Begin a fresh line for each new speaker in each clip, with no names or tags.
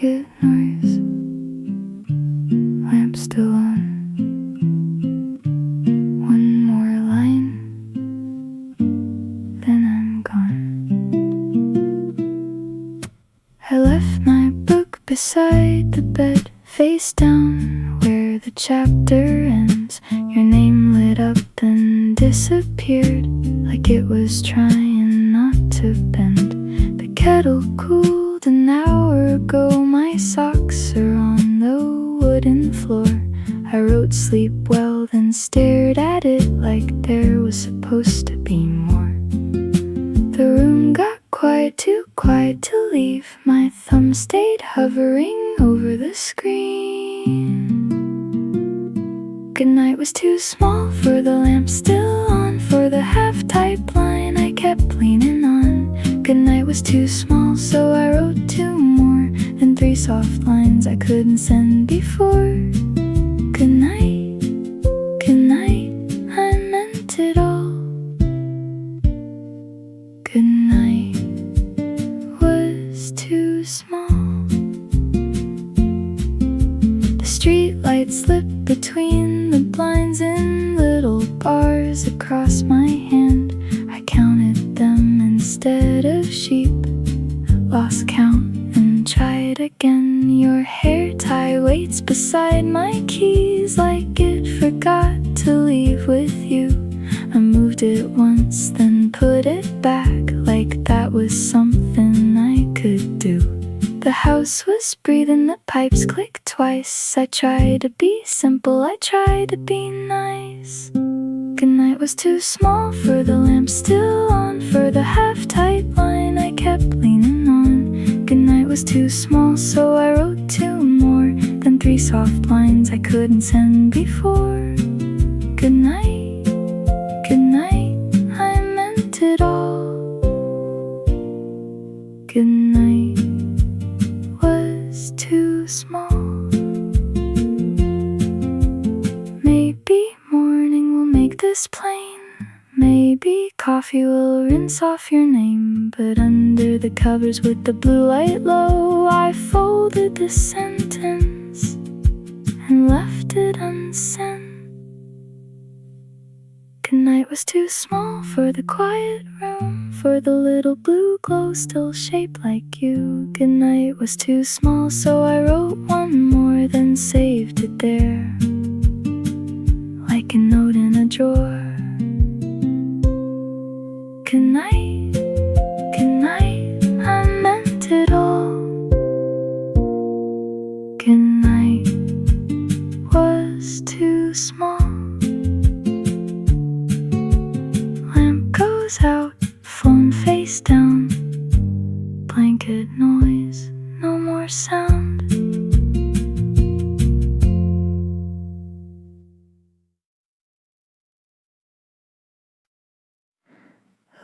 blanket noise. Lamp still on. One more line, then I'm gone. I left my book beside the bed, face down where the chapter ends. Your name lit up and disappeared like it was trying not to bend. The kettle cooled an hour ago. My socks are on the wooden floor. I wrote sleep well, then stared at it like there was supposed to be more. The room got quiet, too quiet to leave. My thumb stayed hovering over the screen. Goodnight was too small for the lamp still on, for the half-type line I kept leaning on. Goodnight was too small, so I wrote two more, then three soft lines I couldn't send before. Goodnight, goodnight, I meant it all. Goodnight was too small. The street lights slip between the blinds in little bars across my hand. I counted them instead of sheep, lost count and tried again. Your hair tie waits beside my keys like it forgot to leave with you. I moved it once, then put it back like that was something I could do. The house was breathing, the pipes clicked twice. I tried to be simple, I tried to be nice. Goodnight was too small for the lamp still on, for the half-tight line I kept leaning on. Goodnight was too small, so I wrote two more, then three soft lines I couldn't send before. Goodnight, goodnight, I meant it all. Goodnight was too small. Maybe morning will make this plain. Maybe coffee will rinse off your name. But under the covers with the blue light low, I folded the sentence and left it unsent. Goodnight was too small for the quiet room, for the little blue glow still shaped like you. Goodnight was too small, so I wrote one more, then saved it there like a note in a drawer. Goodnight, goodnight, I meant it all. Goodnight was too small. Lamp goes out, phone face down. Blanket noise, no more sound.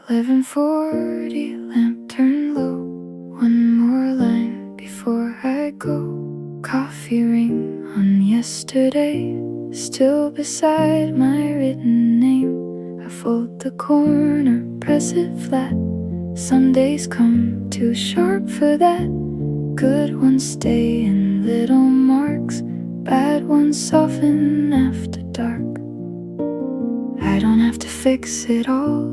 11:40, lamp turned low. One more line before I go. Coffee ring on yesterday, still beside my written name. I fold the corner, press it flat. Some days come too sharp for that. Good ones stay in little marks, bad ones soften after dark. I don't have to fix it all,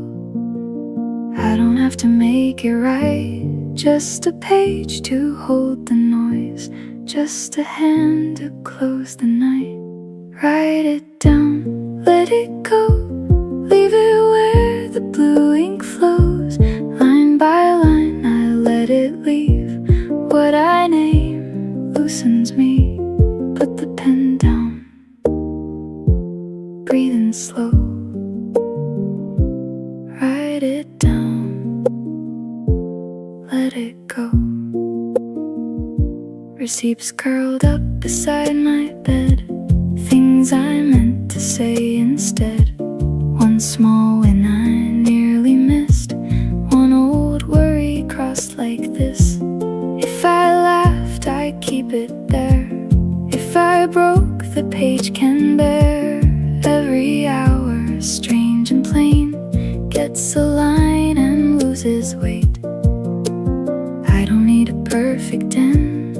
I don't have to make it right. Just a page to hold the noise, just a hand to close the night. Write it down, let it go, leave it where the blue ink flows. Line by line I let it leave. What I name loosens me. Put the pen down, breathing slow. Write it down, let it go. Receipts curled up beside my bed, things I meant to say instead. One small win I nearly missed, one old worry crossed like this. If I laughed, I keep it there. If I broke, the page can bear. Every hour, strange and plain, gets a line and loses weight. I don't need a perfect end,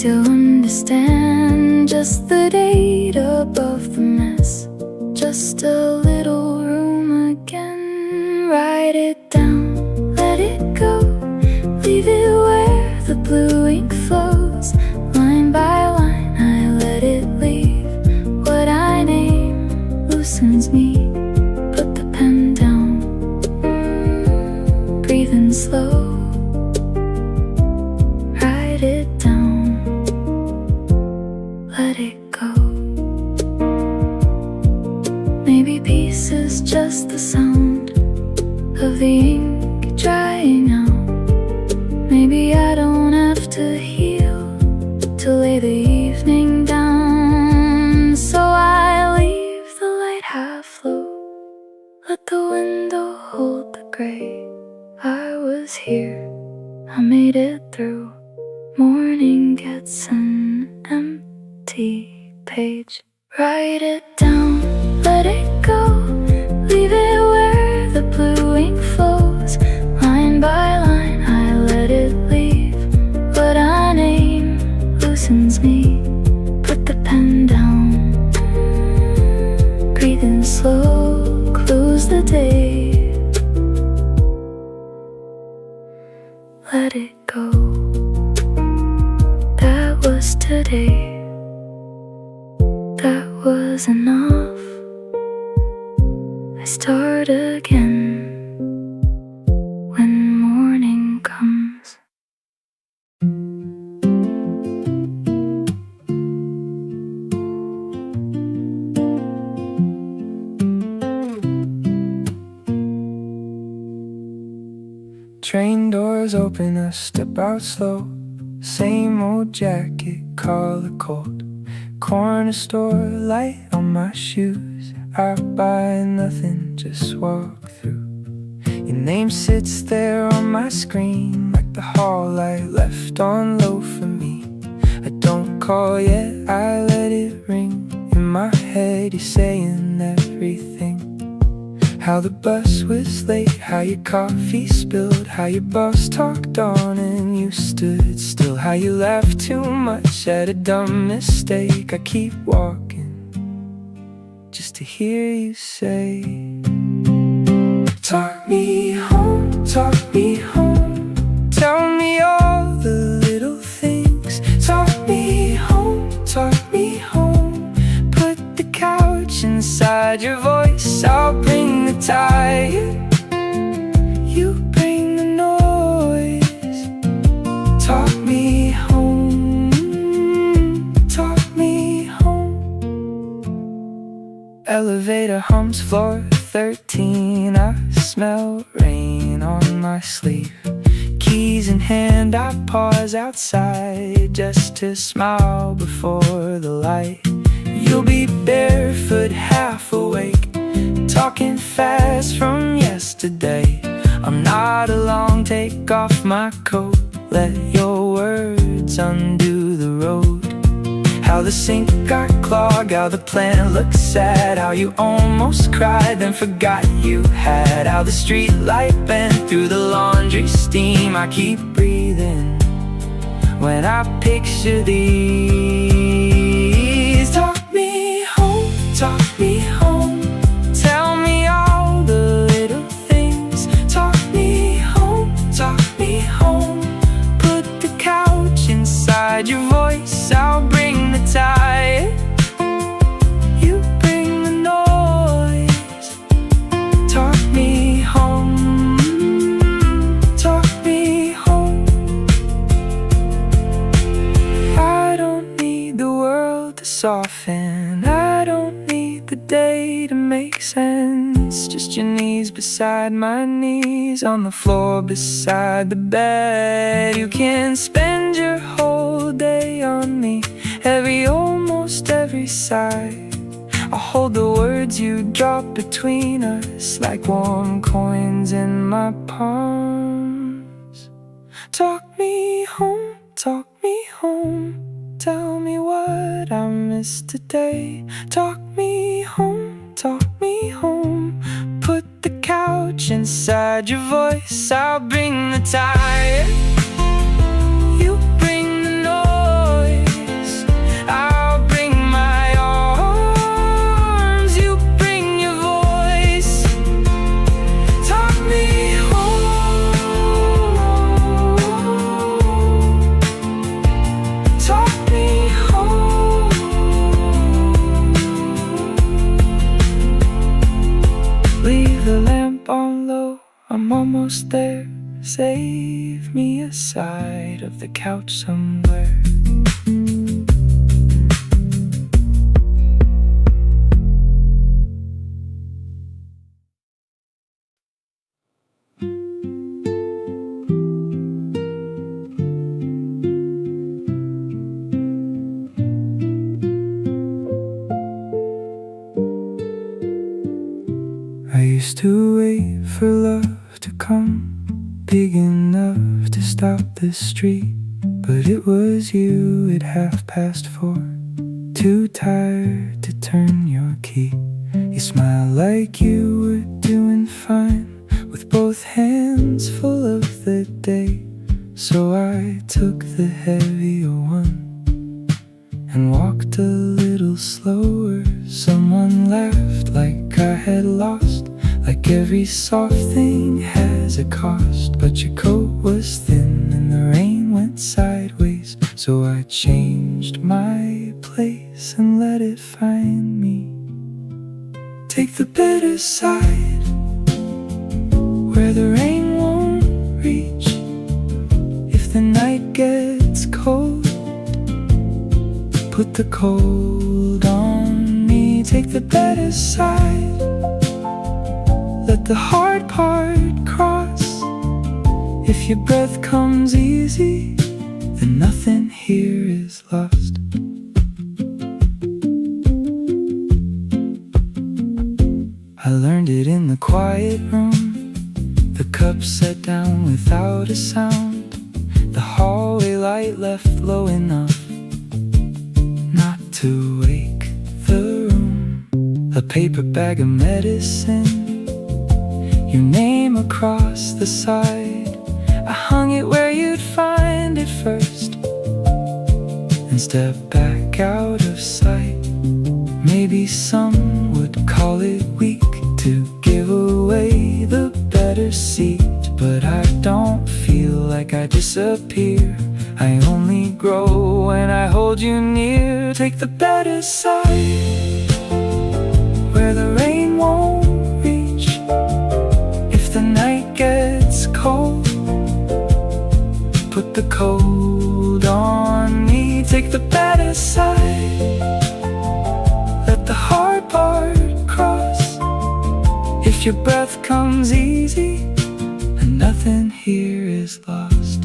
to understand just the date above the mess. Just a little room again. Write it down, let it go. Leave it where the blue ink flows. Line by line, I let it leave. What I name loosens me. Put the pen down, breathing slow. Write it down, let it go. Maybe peace is just the sound of the ink drying out. Maybe I don't have to heal to lay the evening down. So I leave the light half low. Let the window hold the gray. I was here, I made it through. Morning gets an empty page. Write it down, let it go. Leave it where the blue ink flows. Line by line, I let it leave. What I name loosens me. Put the pen down, breathing slow. Close the day, let it go. That was today. That was enough. I start again when morning comes.
Train doors open, I step out slow. Same old jacket, collar cold. Corner store, light on my shoes. I buy nothing, just walk through. Your name sits there on my screen, like the hall light left on low for me. I don't call yet, I let it ring. In my head you're saying everything. How the bus was late, how your coffee spilled, how your boss talked on and you stood still, how you laughed too much at a dumb mistake. I keep walking just to hear you say, talk me home, talk me home. Tell me all the little things. Talk me home, talk me home. Put the couch inside your voice. I'll bring the tire, you bring the noise. Talk me home, talk me home. Elevator hums, floor 13. I smell rain on my sleeve. Keys in hand, I pause outside just to smile before the light. You'll be barefoot, half awake, talking fast from yesterday. I'm not alone, take off my coat. Let your words undo the road. How the sink got clogged, how the plant looked sad, how you almost cried then forgot you had. How the street light bent through the laundry steam. I keep breathing when I picture these. Talk me home, talk me home. Tell me all the little things. Talk me home, talk me home. Put the couch inside your voice. I'll bring the tire, you bring the noise. Talk me home, talk me home. I don't need the world to soften, I don't need the day to make sense. Just your knees beside my knees, on the floor beside the bed. You can spend your whole day on me, almost every sigh. I'll hold the words you drop between us like warm coins in my palms. Talk me home, talk me home. Tell me what I missed today. Talk me home, talk me home. Put the couch inside your voice. I'll bring the tire, you bring the noise. almost there. Save me a side of the couch somewhere. I used to wait for love to come big enough to stop this street, but it was you at 4:30, too tired to turn your key. You smiled like you were doing fine, with both hands full of the day. So I took the heavier one and walked a little slower. Someone laughed like I had lost, like every soft thing has a cost. But your coat was thin and the rain went sideways, so I changed my place and let it find me. Take the better side, where the rain won't reach. If the night gets cold, put the cold on me. Take the better side, let the hard part cross. If your breath comes easy, then nothing here is lost. I learned it in the quiet room, the cup set down without a sound, the hallway light left low enough not to wake the room. A paper bag of medicine, your name across the side. I hung it where you'd find it first, and stepped back out of sight. Maybe some would call it weak to give away the better seat, but I don't feel like I disappear. I only grow when I hold you near. Take the better side, where the rain won't reach. If the night gets cold, put the cold on me. Take the better side, let the hard part cross. If your breath comes easy, and nothing here is lost.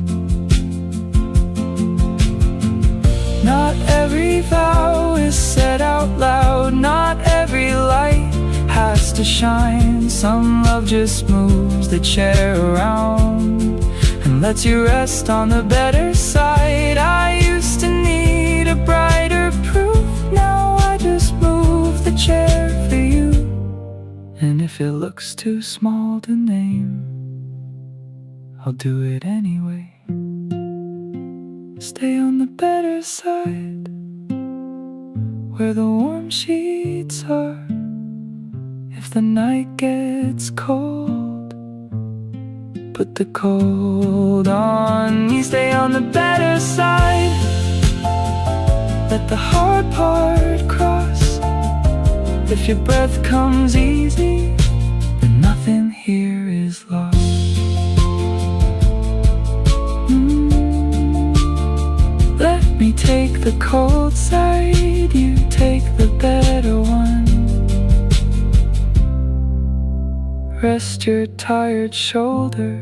Not every vow is said out loud, not every light has to shine. Some love just moves the chair around and lets you rest on the better side. I used to need a brighter proof, now I just move the chair for you. And if it looks too small to name, I'll do it anyway. Stay on the better side, where the warm sheets are. If the night gets cold, put the cold on me. Stay on the better side, let the hard part cross. If your breath comes easy, then nothing here is lost. Let me take the cold side, you take the better one. Rest your tired shoulder,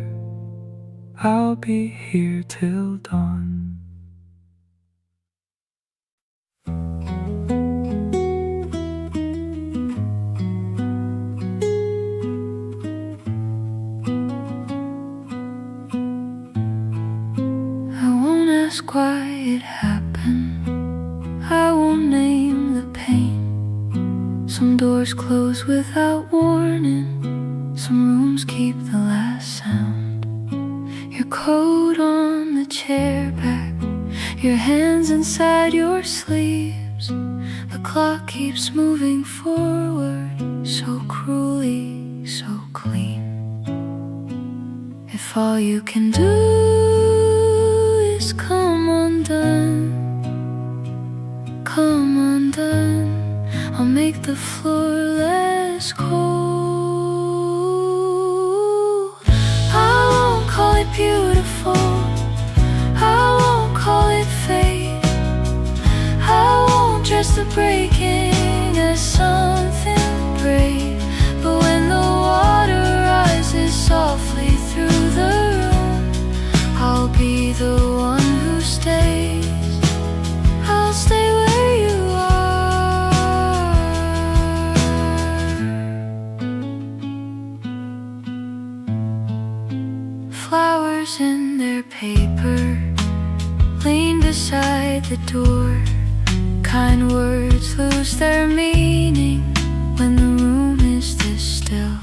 I'll be here till dawn.
I won't ask why it happened, I won't name the pain. Some doors close without warning, some rooms keep the last sound. Your coat on the chair back, your hands inside your sleeves. The clock keeps moving forward, so cruelly, so clean. If all you can do is come undone, come undone, I'll make the floor less cold. beside the door. Kind words lose their meaning when the room is this still.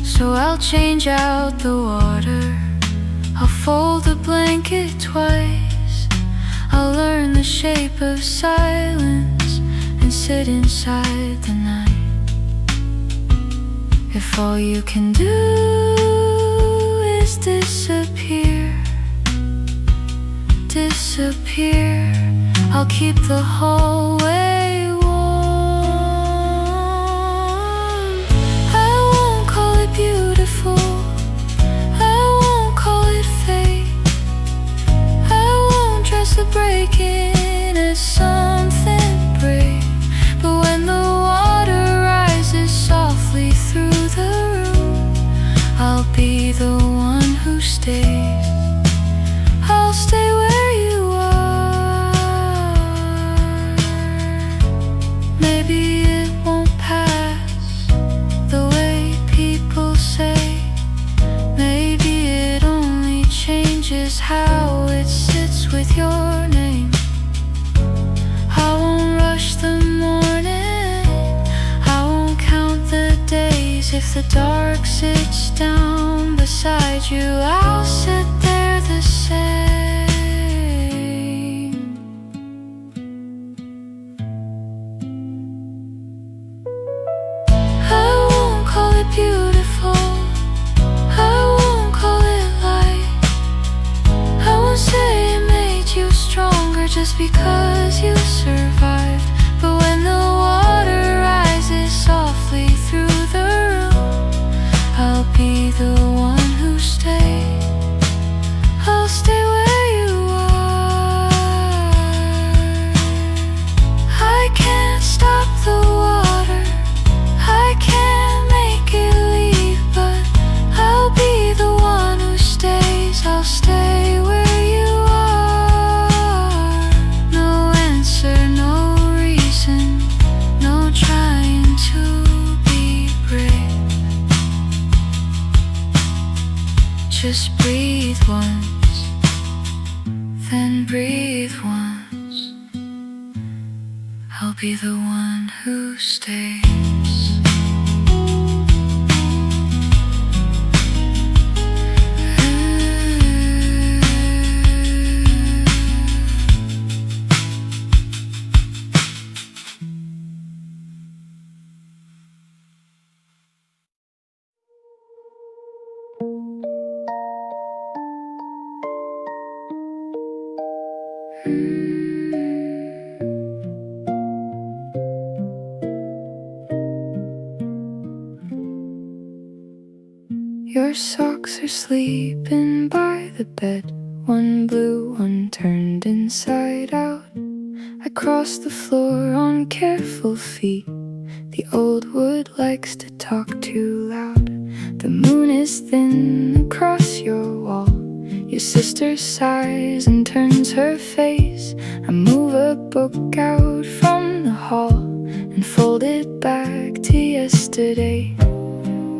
So I'll change out the water, I'll fold the blanket twice, I'll learn the shape of silence and sit inside the night. If all you can do is disappear, disappear, I'll keep the hallway warm. I won't call it beautiful, I won't call it fate, I won't dress the break-in as something brave. But when the water rises softly through the room, I'll be the one who stays. I'll stay where you are. Maybe it won't pass the way people say. Maybe it only changes how it sits with your name. I won't rush the morning, I won't count the days. If the dark sits down beside you, I'll sit there the same. I won't call it beautiful, I won't call it light, I won't say it made you stronger just because you survived. But when the water rises softly through the room, I'll be the one who stays. I'll stay where you are. I can't stop the water, I can't make it leave, but I'll be the one who stays. I'll stay where you are. No answer, no reason, no trying to be brave. Just breathe once, then breathe once. I'll be the one who stays. Your socks are sleeping by the bed, one blue, one turned inside out. I cross the floor on careful feet, the old wood likes to talk too loud. The moon is thin across your wall, your sister sighs and turns her face. I move a book out from the hall and fold it back to yesterday.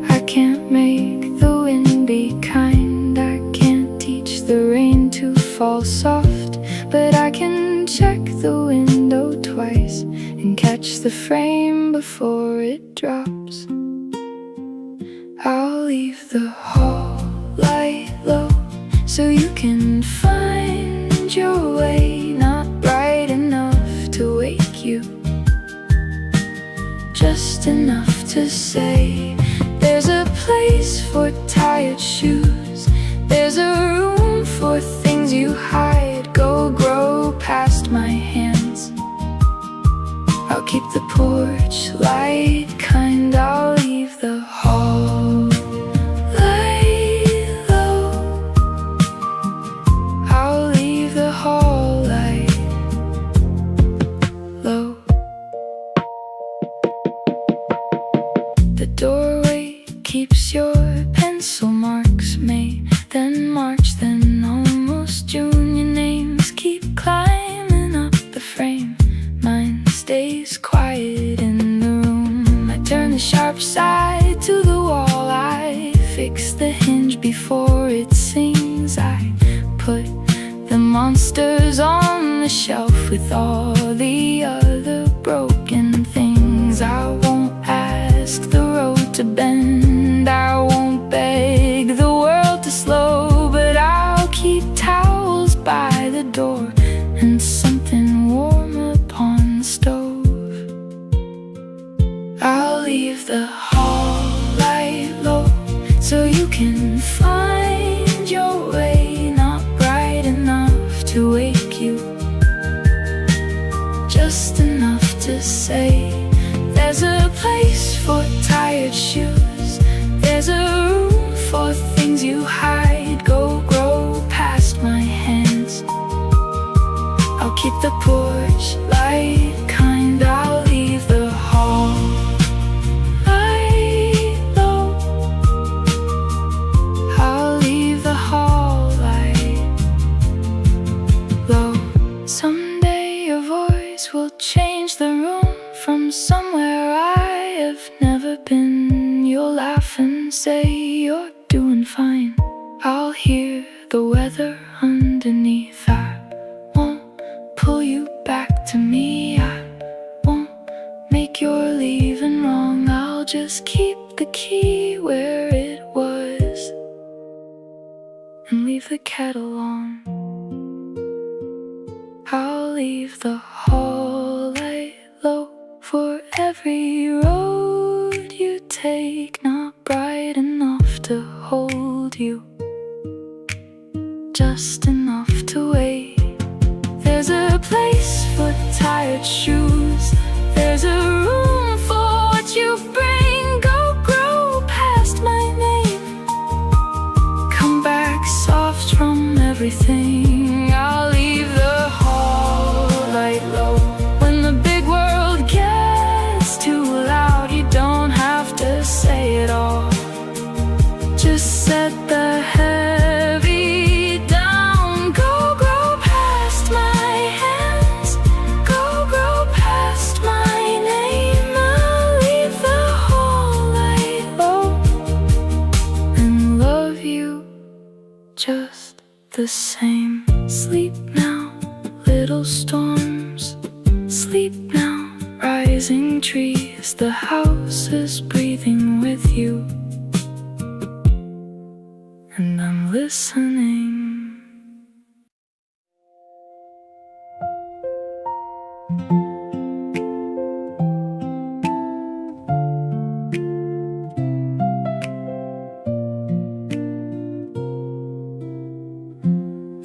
I can't make the wind be kind, I can't teach the rain to fall soft, but I can check the window twice and catch the frame before it drops. I'll leave the hall light low so you can find your way, not bright enough to wake you, just enough to say there's a place for tired shoes, there's a room for things you hide. Go grow past my hands, I'll keep the porch light kind, I'll leave the hall light low, I'll leave the hall light low. The doorway keeps your pencil marks, May, then March, then almost June. Your names keep climbing up the frame, mine stays quiet in the room. I turn the sharp side to the wall, I fix the hinge before it sings, I put the monsters on the shelf with all the other broken things. I won't ask the road to bend, I won't beg the world to slow, but I'll keep towels by the door and something warm upon the stove. I'll leave the hall light low so you can find your way, not bright enough to wake you, just enough to say there's a place for tired shoes, there's a room for things you hide. Go grow past my hands, I'll keep the porch light kind. I'll leave the hall light low, I'll leave the hall light low. Someday your voice will change the room from somewhere I have never been. You'll laugh and say you're doing fine. I'll hear the weather underneath. I won't pull you back to me, I won't make your leaving wrong. I'll just keep the key where it was and leave the kettle on. I'll leave the hall light low for every road you take, not bright enough to hold you, just enough to wait. There's a place for tired shoes, there's a room for what you bring. Go grow past my name, come back soft from everything. I'll leave the hall light low. When the big world gets too loud, you don't have to say it all, just set the heavy down. Go grow past my hands, go grow past my name. I'll leave the whole light low and love you just the same. Sleep now, little storms, sleep now, rising trees. The house is breathing with you, and I'm listening.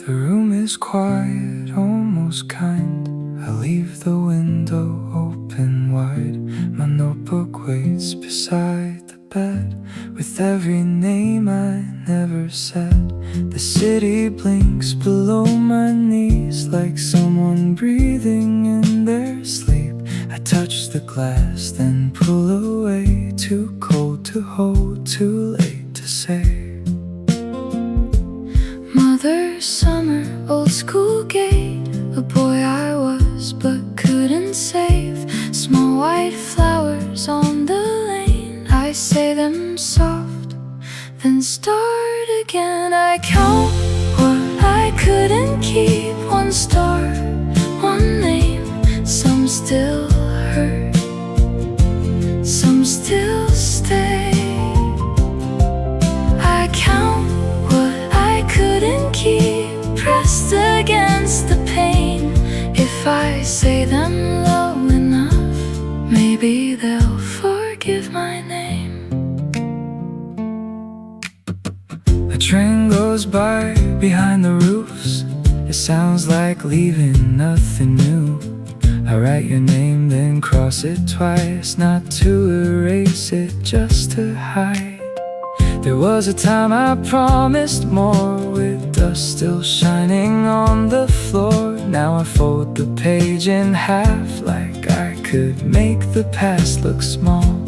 The room is quiet, almost kind. I leave the window open wide. My notebook waits beside the bed with every name I never said. The city blinks below my knees like someone breathing in their sleep. I touch the glass, then pull away. Too cold to hold, too late to say.
Mother summer, old school gate, a boy I was but couldn't save. Small white flowers on the lane, I say them soft, then start again. I count what I couldn't keep, one star, one name. Some still hurt, some still stay. I count what I couldn't keep, pressed against the pain. If I say them low enough, maybe they'll forgive my name.
A train goes by behind the roofs. It sounds like leaving, nothing new. I write your name, then cross it twice, not to erase it, just to hide. There was a time I promised more, with dust still shining on the floor. Now I fold the page in half, like I could make the past look small.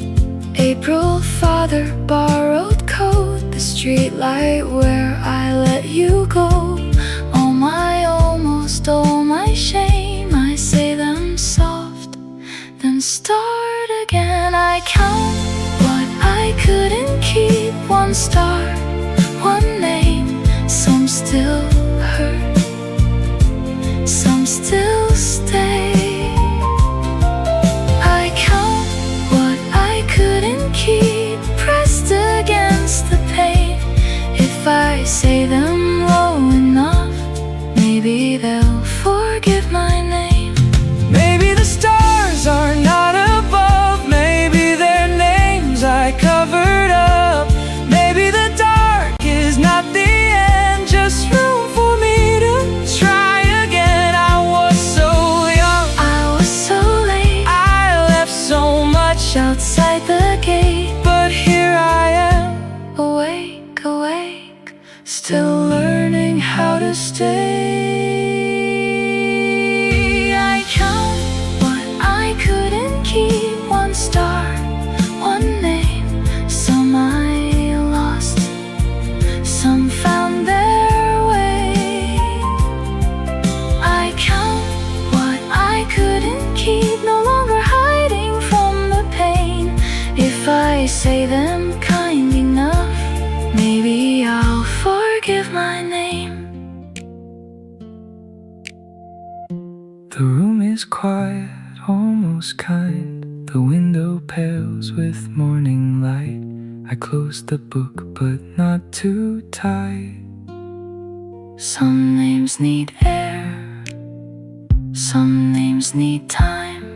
April, father, borrowed coat, the street light where I let you go. All my almost, all my shame, I say them soft, then start again. I count what I couldn't keep, one star, one name. Some still hurt, give my name.
The room is quiet, almost kind. The window pales with morning light. I close the book, but not too tight.
Some names need air, some names need time.